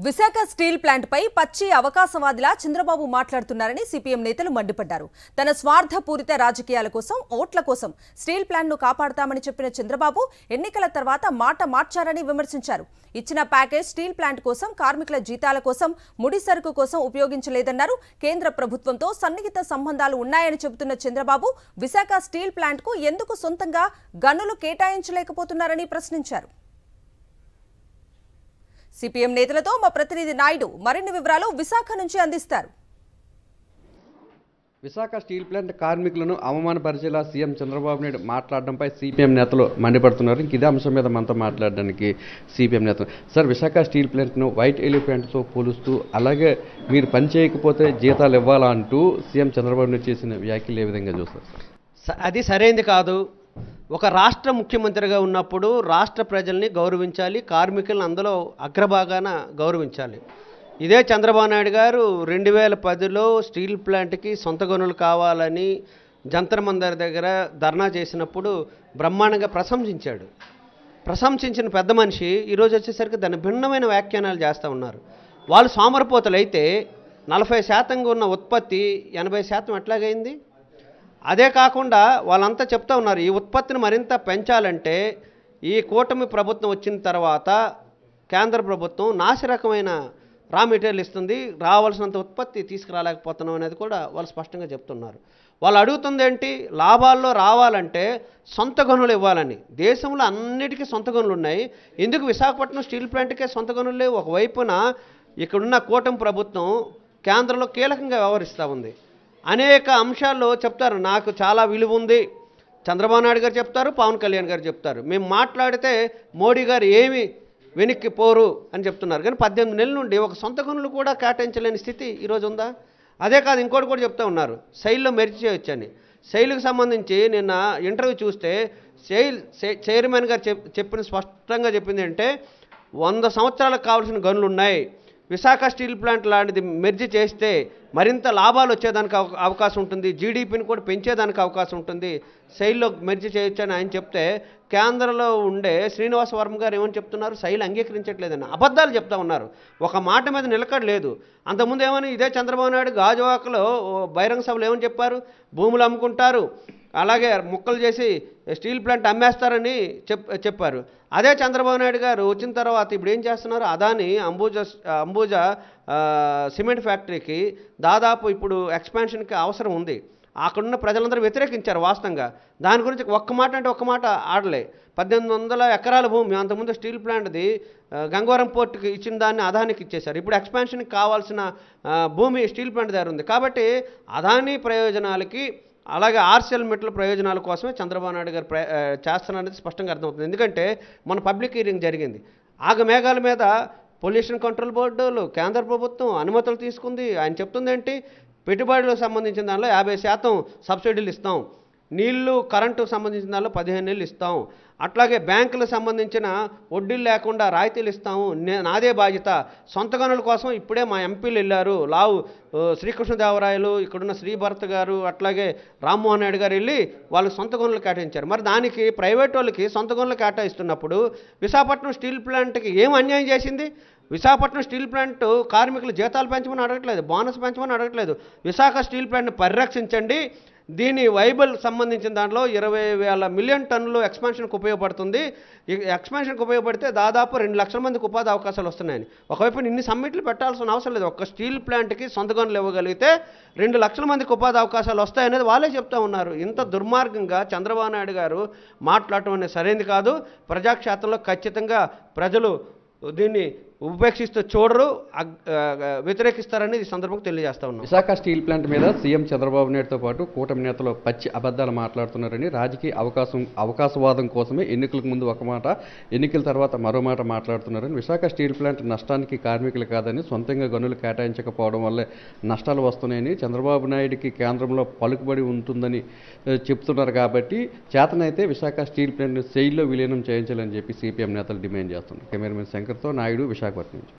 Visakha steel plant పై పచ్చి అవకాశవాదిలా చంద్రబాబు మాట్లాడుతున్నారని CPM నేతలు మండిపడ్డారు. తన స్వార్థపూరిత రాజకీయాల కోసం, ఓట్ల కోసం స్టీల్ ప్లాంట్ ను కాపాడతామని చెప్పిన చంద్రబాబు ఎన్నికల తర్వాత మాట మార్చారని విమర్శించారు. ఇచ్చిన ప్యాకేజ్ స్టీల్ ప్లాంట్ కోసం, కార్మికుల జీతాల కోసం, ముడి సరుకు కోసం ఉపయోగించలేదన్నారు. కేంద్ర ప్రభుత్వంతో సన్నిహిత సంబంధాలు ఉన్నాయని చెబుతున్న చంద్రబాబు విశాఖ స్టీల్ ప్లాంట్ కు ఎందుకు సొంతంగా గనులు కేటాయించలేకపోతున్నారని ప్రశ్నించారు. సిపిఎం నేతలతో మా ప్రతినిధి నాయుడు మరిన్ని వివరాలు విశాఖ నుంచి అందిస్తారు. విశాఖ స్టీల్ ప్లాంట్ కార్మికులను అవమానపరిచేలా సీఎం చంద్రబాబు నాయుడు మాట్లాడడంపై సిపిఎం నేతలు మండిపడుతున్నారు. ఇంక ఇదే అంశం మీద మనతో మాట్లాడడానికి సిపిఎం నేతలు సార్, విశాఖ స్టీల్ ప్లాంట్ను వైట్ ఎలిఫెంట్తో పోలుస్తూ, అలాగే మీరు పని చేయకపోతే జీతాలు ఇవ్వాలా అంటూ సీఎం చంద్రబాబు నాయుడు చేసిన వ్యాఖ్యలు ఏ విధంగా చూస్తారు? అది సరైనది కాదు. ఒక రాష్ట్ర ముఖ్యమంత్రిగా ఉన్నప్పుడు రాష్ట్ర ప్రజల్ని గౌరవించాలి, కార్మికులను అందులో అగ్రభాగాన గౌరవించాలి. ఇదే చంద్రబాబు నాయుడు గారు 2010లో స్టీల్ ప్లాంట్కి సొంత గనులు కావాలని జంతర్ మంతర్ దగ్గర ధర్నా చేసినప్పుడు బ్రహ్మాండంగా ప్రశంసించాడు. ప్రశంసించిన పెద్ద మనిషి ఈరోజు వచ్చేసరికి దాని భిన్నమైన వ్యాఖ్యానాలు చేస్తూ ఉన్నారు. వాళ్ళు సోమరిపోతలు అయితే 40% ఉన్న ఉత్పత్తి 80% ఎట్లాగైంది? అదే కాకుండా వాళ్ళంతా చెప్తా ఉన్నారు, ఈ ఉత్పత్తిని మరింత పెంచాలంటే ఈ కూటమి ప్రభుత్వం వచ్చిన తర్వాత కేంద్ర ప్రభుత్వం నాసిరకమైన రా మెటీరియల్ ఇస్తుంది, రావాల్సినంత ఉత్పత్తి తీసుకురాలేకపోతున్నాం అనేది కూడా వాళ్ళు స్పష్టంగా చెప్తున్నారు. వాళ్ళు అడుగుతుంది ఏంటి? లాభాల్లో రావాలంటే సొంత గనులు ఇవ్వాలని. దేశంలో అన్నిటికీ సొంత గనులు ఉన్నాయి, ఎందుకు విశాఖపట్నం స్టీల్ ప్లాంట్కే సొంత గనులు లేవు? ఒకవైపున ఇక్కడున్న కూటమి ప్రభుత్వం కేంద్రంలో కీలకంగా వ్యవహరిస్తూ ఉంది. అనేక అంశాల్లో చెప్తారు, నాకు చాలా విలువ ఉంది. చంద్రబాబు నాయుడు గారు చెప్తారు, పవన్ కళ్యాణ్ గారు చెప్తారు, మేము మాట్లాడితే మోడీ గారు ఏమి వెనక్కి పోరు అని చెప్తున్నారు. కానీ 18 నెలల నుండి ఒక సొంత గనులు కూడా కేటాయించలేని స్థితి ఈరోజు ఉందా? అదే కాదు, ఇంకోటి కూడా చెప్తూ ఉన్నారు, శైలిలో మెర్జ్ చేయొచ్చని. శైలికి సంబంధించి నిన్న ఇంటర్వ్యూ చూస్తే చైర్మన్ గారు స్పష్టంగా చెప్పింది అంటే 100 సంవత్సరాలకు కావాల్సిన గనులు ఉన్నాయి, విశాఖ స్టీల్ ప్లాంట్ లాంటిది మెర్జ్ చేస్తే మరింత లాభాలు వచ్చేదానికి అవకాశం ఉంటుంది, జీడీపీని కూడా పెంచేదానికి అవకాశం ఉంటుంది, శైలిలో మెర్జ్ చేయొచ్చని ఆయన చెప్తే కేంద్రంలో ఉండే శ్రీనివాస వర్మ గారు ఏమని చెప్తున్నారు? శైలి అంగీకరించట్లేదని అబద్ధాలు చెప్తా ఉన్నారు. ఒక మాట మీద నిలకడలేదు. అంతకుముందు ఏమని ఇదే చంద్రబాబు నాయుడు గాజువాకలో బహిరంగ సభలో ఏమని చెప్పారు? భూములు అమ్ముకుంటారు, అలాగే ముక్కలు చేసి స్టీల్ ప్లాంట్ అమ్మేస్తారని చెప్పారు. అదే చంద్రబాబు నాయుడు గారు వచ్చిన తర్వాత ఇప్పుడు ఏం చేస్తున్నారు? అదాని అంబుజా సిమెంట్ ఫ్యాక్టరీకి దాదాపు ఇప్పుడు ఎక్స్పాన్షన్కి అవసరం ఉంది. అక్కడున్న ప్రజలందరూ వ్యతిరేకించారు వాస్తవంగా. దాని గురించి ఒక్క మాట అంటే ఒక్క మాట ఆడలే. 1800 ఎకరాల భూమి అంతకుముందు స్టీల్ ప్లాంట్ది గంగవరం పోర్టుకి ఇచ్చిన దాన్ని అదానికి ఇచ్చేశారు. ఇప్పుడు ఎక్స్పాన్షన్కి కావాల్సిన భూమి స్టీల్ ప్లాంట్ దగ్గర ఉంది. కాబట్టి అదాని ప్రయోజనాలకి, అలాగే ఆర్సీఎల్ మెట్ల ప్రయోజనాల కోసమే చంద్రబాబు నాయుడు గారు చేస్తున్నారనేది స్పష్టంగా అర్థమవుతుంది. ఎందుకంటే మన పబ్లిక్ హియరింగ్ జరిగింది. ఆగమేఘాల మీద పొల్యూషన్ కంట్రోల్ బోర్డులు, కేంద్ర ప్రభుత్వం అనుమతులు తీసుకుంది. ఆయన చెప్తుంది ఏంటి? పెట్టుబడులకు సంబంధించిన దానిలో 50% సబ్సిడీలు ఇస్తాం, నీళ్లు కరెంటుకు సంబంధించిన దానిలో 15 నెలలు ఇస్తాం, అట్లాగే బ్యాంకులకు సంబంధించిన వడ్డీలు లేకుండా రాయితీలు ఇస్తాము, నాదే బాధ్యత. సొంత గనుల కోసం ఇప్పుడే మా ఎంపీలు వెళ్ళారు, లావు శ్రీకృష్ణదేవరాయలు, ఇక్కడున్న శ్రీభరత్ గారు, అట్లాగే రామ్మోహన్ నాయుడు గారు వెళ్ళి వాళ్ళు సొంత గనులు కేటాయించారు. మరి దానికి ప్రైవేట్ వాళ్ళకి సొంత గనులు కేటాయిస్తున్నప్పుడు విశాఖపట్నం స్టీల్ ప్లాంట్కి ఏం అన్యాయం చేసింది? విశాఖపట్నం స్టీల్ ప్లాంట్ కార్మికులు జీతాలు పెంచమని అడగట్లేదు, బోనస్ పెంచమని అడగట్లేదు. విశాఖ స్టీల్ ప్లాంట్ని పరిరక్షించండి, దీని వైబుల్ సంబంధించిన దాంట్లో 20,000 మిలియన్ టన్నులు ఎక్స్పాన్షన్కి ఉపయోగపడుతుంది. ఎక్స్పాన్షన్కి ఉపయోగపడితే దాదాపు 2 లక్షల మందికి ఉపాధి అవకాశాలు వస్తున్నాయని. ఒకవైపు ఇన్ని సమ్మిట్లు పెట్టాల్సిన అవసరం లేదు. ఒక్క స్టీల్ ప్లాంట్కి సొంత గనులు ఇవ్వగలిగితే 2 లక్షల మందికి ఉపాధి అవకాశాలు వస్తాయనేది వాళ్ళే చెప్తా ఉన్నారు. ఇంత దుర్మార్గంగా చంద్రబాబు నాయుడు గారు మాట్లాడటం అనేది సరైనది కాదు. ప్రజాక్షేత్రంలో ఖచ్చితంగా ప్రజలు దీన్ని ఉపేక్షిస్తూ చూడరు, వ్యతిరేకిస్తారని ఈ సందర్భంగా తెలియజేస్తా ఉన్నాం. విశాఖ స్టీల్ ప్లాంట్ మీద సీఎం చంద్రబాబు నాయుడుతో పాటు కూటమి నేతలు పచ్చి అబద్ధాలు మాట్లాడుతున్నారని, రాజకీయ అవకాశవాదం కోసమే ఎన్నికలకు ముందు ఒక మాట, ఎన్నికల తర్వాత మరో మాట మాట్లాడుతున్నారని, విశాఖ స్టీల్ ప్లాంట్ నష్టానికి కార్మికులు కాదని, సొంతంగా గనులు కేటాయించకపోవడం వల్లే నష్టాలు వస్తున్నాయని, చంద్రబాబు నాయుడికి కేంద్రంలో పలుకుబడి ఉంటుందని చెప్తున్నారు. కాబట్టి చేతనైతే విశాఖ స్టీల్ ప్లాంట్ శైలిలో విలీనం చేయించాలని చెప్పి సిపిఎం నేతలు డిమాండ్ చేస్తున్నారు. కెమెరామెన్ శంకర్తో నాయుడు, విశాఖపట్నం నుంచి.